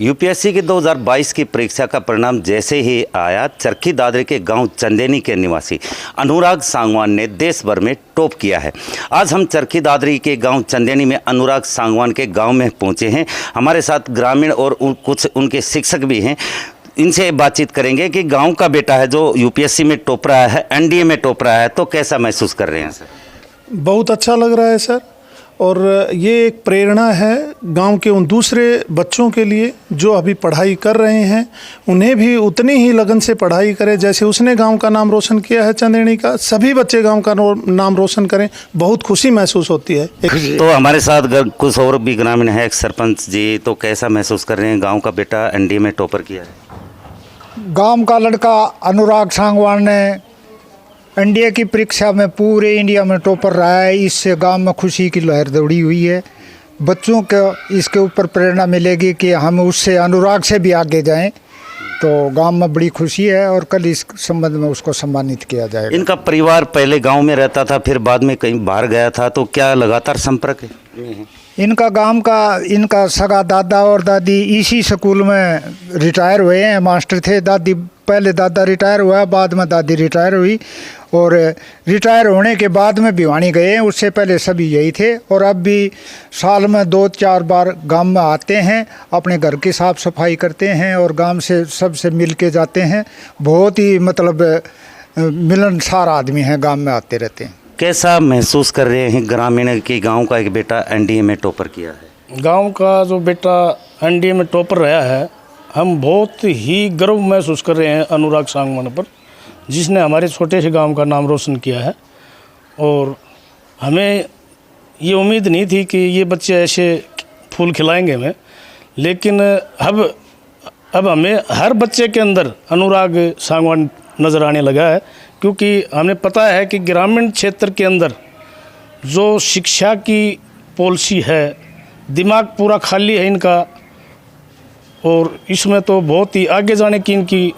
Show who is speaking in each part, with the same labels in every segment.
Speaker 1: UPSC की 2022 की परीक्षा का परिणाम जैसे ही आया, चरखी दादरी के गांव चंदेनी के निवासी अनुराग सांगवान ने देश भर में टॉप किया है। आज हम चरखी दादरी के गांव चंदेनी में अनुराग सांगवान के गांव में पहुंचे हैं। हमारे साथ ग्रामीण और कुछ उनके शिक्षक भी हैं। इनसे बातचीत करेंगे कि गांव का बेटा है जो यूपीएससी में टॉप रहा है, एनडीए में टॉप रहा है, तो कैसा महसूस कर रहे हैं सर?
Speaker 2: बहुत अच्छा लग रहा है सर, और ये एक प्रेरणा है गांव के उन दूसरे बच्चों के लिए जो अभी पढ़ाई कर रहे हैं। उन्हें भी उतनी ही लगन से पढ़ाई करें जैसे उसने गांव का नाम रोशन किया है। चंदेनी का सभी बच्चे गांव का नाम रोशन करें, बहुत खुशी महसूस होती है।
Speaker 1: तो हमारे साथ कुछ और भी ग्रामीण है, सरपंच जी, तो कैसा महसूस कर रहे हैं गाँव का बेटा एनडीए में टॉपर किया है?
Speaker 3: गांव का लड़का अनुराग सांगवान ने एनडीए की परीक्षा में पूरे इंडिया में टॉपर रहा है। इससे गांव में खुशी की लहर दौड़ी हुई है। बच्चों को इसके ऊपर प्रेरणा मिलेगी कि हम उससे अनुराग से भी आगे जाएं, तो गांव में बड़ी खुशी है और कल इस संबंध में उसको सम्मानित किया जाएगा।
Speaker 1: इनका परिवार पहले गांव में रहता था, फिर बाद में कहीं बाहर गया था, तो क्या लगातार संपर्क है?
Speaker 3: इनका सगा दादा और दादी इसी स्कूल में रिटायर हुए हैं, मास्टर थे। पहले दादा रिटायर हुआ, बाद में दादी रिटायर हुई, और रिटायर होने के बाद में भिवानी गए हैं। उससे पहले सभी यही थे, और अब भी साल में 2-4 बार गांव में आते हैं, अपने घर की साफ़ सफाई करते हैं और गांव से सबसे मिल के जाते हैं। बहुत ही मिलनसार आदमी हैं, गांव में आते रहते हैं।
Speaker 1: कैसा महसूस कर रहे हैं ग्रामीण की गांव का एक बेटा एनडीए में टॉपर किया है?
Speaker 4: गांव का जो बेटा एनडीए में टॉपर रहा है, हम बहुत ही गर्व महसूस कर रहे हैं अनुराग सांगवान पर, जिसने हमारे छोटे से गांव का नाम रोशन किया है। और हमें ये उम्मीद नहीं थी कि ये बच्चे ऐसे फूल खिलाएंगे हमें, लेकिन अब हमें हर बच्चे के अंदर अनुराग सांगवान नज़र आने लगा है, क्योंकि हमें पता है कि ग्रामीण क्षेत्र के अंदर जो शिक्षा की पॉलिसी है, दिमाग पूरा खाली है इनका, और इसमें तो बहुत ही आगे जाने की इनकी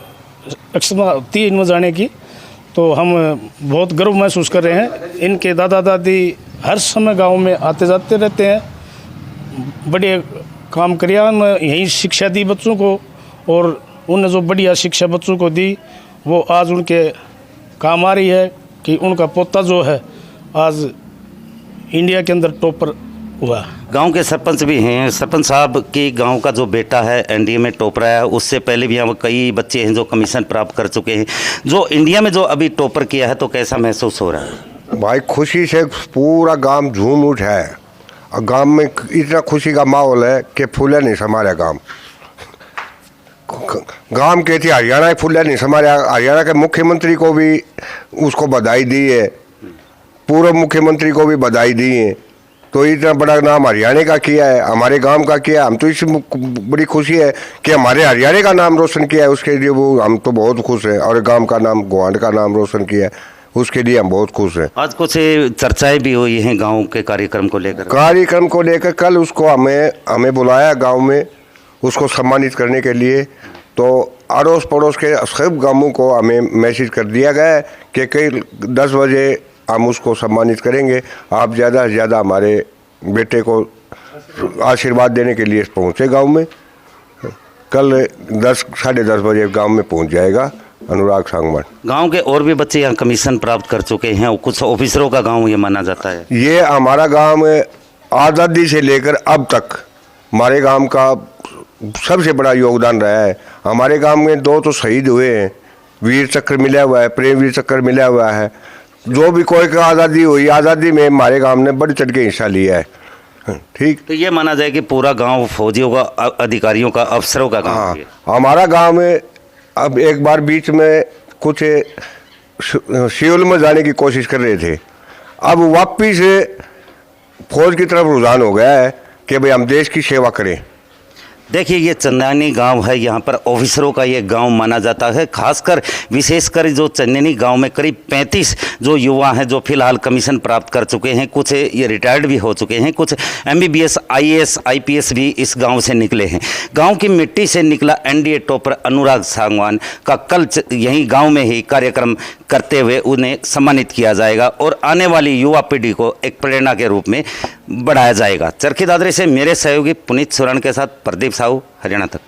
Speaker 4: क्षमता होती है, इनमें जाने की। तो हम बहुत गर्व महसूस कर रहे हैं। इनके दादा दादी हर समय गांव में आते जाते रहते हैं। बढ़िया काम किया, यही शिक्षा दी बच्चों को, और उन्हें जो बढ़िया शिक्षा बच्चों को दी वो आज उनके काम आ रही है कि उनका पोता जो है आज इंडिया के अंदर टॉपर हुआ।
Speaker 1: गांव के सरपंच भी हैं। सरपंच साहब की गांव का जो बेटा है एनडीए में टॉपर आया है, उससे पहले भी यहाँ कई बच्चे हैं जो कमीशन प्राप्त कर चुके हैं। जो इंडिया में जो अभी टॉपर किया है, तो कैसा महसूस हो रहा है?
Speaker 5: भाई खुशी से पूरा गांव झूम उठा है, और गांव में इतना खुशी का माहौल है कि फूले नहीं समाया। गांव के थे हरियाणा के फूले नहीं समाया। हरियाणा के मुख्यमंत्री को भी उसको बधाई दी है, पूर्व मुख्यमंत्री को भी बधाई दी है। तो इतना बड़ा नाम हरियाणा का किया है, हमारे गांव का किया। हम तो इसमें बड़ी खुशी है कि हमारे हरियाणा का नाम रोशन किया है, उसके लिए वो हम तो बहुत खुश हैं। और गांव का नाम, गोहांड का नाम रोशन किया है, उसके लिए हम बहुत खुश हैं।
Speaker 1: आज कुछ चर्चाएं भी हुई हैं गांव के कार्यक्रम को लेकर।
Speaker 5: कल उसको हमें बुलाया गांव में, उसको सम्मानित करने के लिए। तो अड़ोस पड़ोस के सब गांवों को हमें मैसेज कर दिया गया है कि कल 10 बजे हम उसको सम्मानित करेंगे। आप ज़्यादा से ज़्यादा हमारे बेटे को आशीर्वाद देने के लिए पहुँचे गांव में। कल 10-10:30 बजे गांव में पहुँच जाएगा अनुराग सांगवान।
Speaker 1: गांव के और भी बच्चे यहाँ कमीशन प्राप्त कर चुके हैं, और कुछ ऑफिसरों का गांव ये माना जाता है।
Speaker 5: ये हमारा गांव आज़ादी से लेकर अब तक हमारे गांव का सबसे बड़ा योगदान रहा है। हमारे गांव में 2 तो शहीद हुए हैं, वीर चक्र मिला हुआ है, प्रेम वीर चक्र मिला हुआ है। जो भी कोई का आज़ादी हुई, आज़ादी में हमारे गांव ने बढ़ चढ़ के हिस्सा लिया है। ठीक,
Speaker 1: तो ये माना जाए कि पूरा गांव फौजियों का, अधिकारियों का, अफसरों का गांव है।
Speaker 5: हमारा गांव में अब एक बार बीच में कुछ सिविल में जाने की कोशिश कर रहे थे, अब वापिस फौज की तरफ रुझान हो गया है कि भाई हम देश की सेवा करें।
Speaker 1: देखिए, ये चंदेनी गांव है, यहाँ पर ऑफिसरों का ये गांव माना जाता है। खासकर विशेषकर जो चंदेनी गांव में करीब 35 जो युवा हैं जो फिलहाल कमीशन प्राप्त कर चुके हैं। कुछ ये रिटायर्ड भी हो चुके हैं, कुछ MBBS IAS IPS भी इस गांव से निकले हैं। गांव की मिट्टी से निकला एनडीए टॉपर अनुराग सांगवान का कल यहीं गाँव में ही कार्यक्रम करते हुए उन्हें सम्मानित किया जाएगा, और आने वाली युवा पीढ़ी को एक प्रेरणा के रूप में बढ़ाया जाएगा। चरखी दादरी से मेरे सहयोगी पुनीत सुरण के साथ प्रदीप साहू, हरियाणा तक।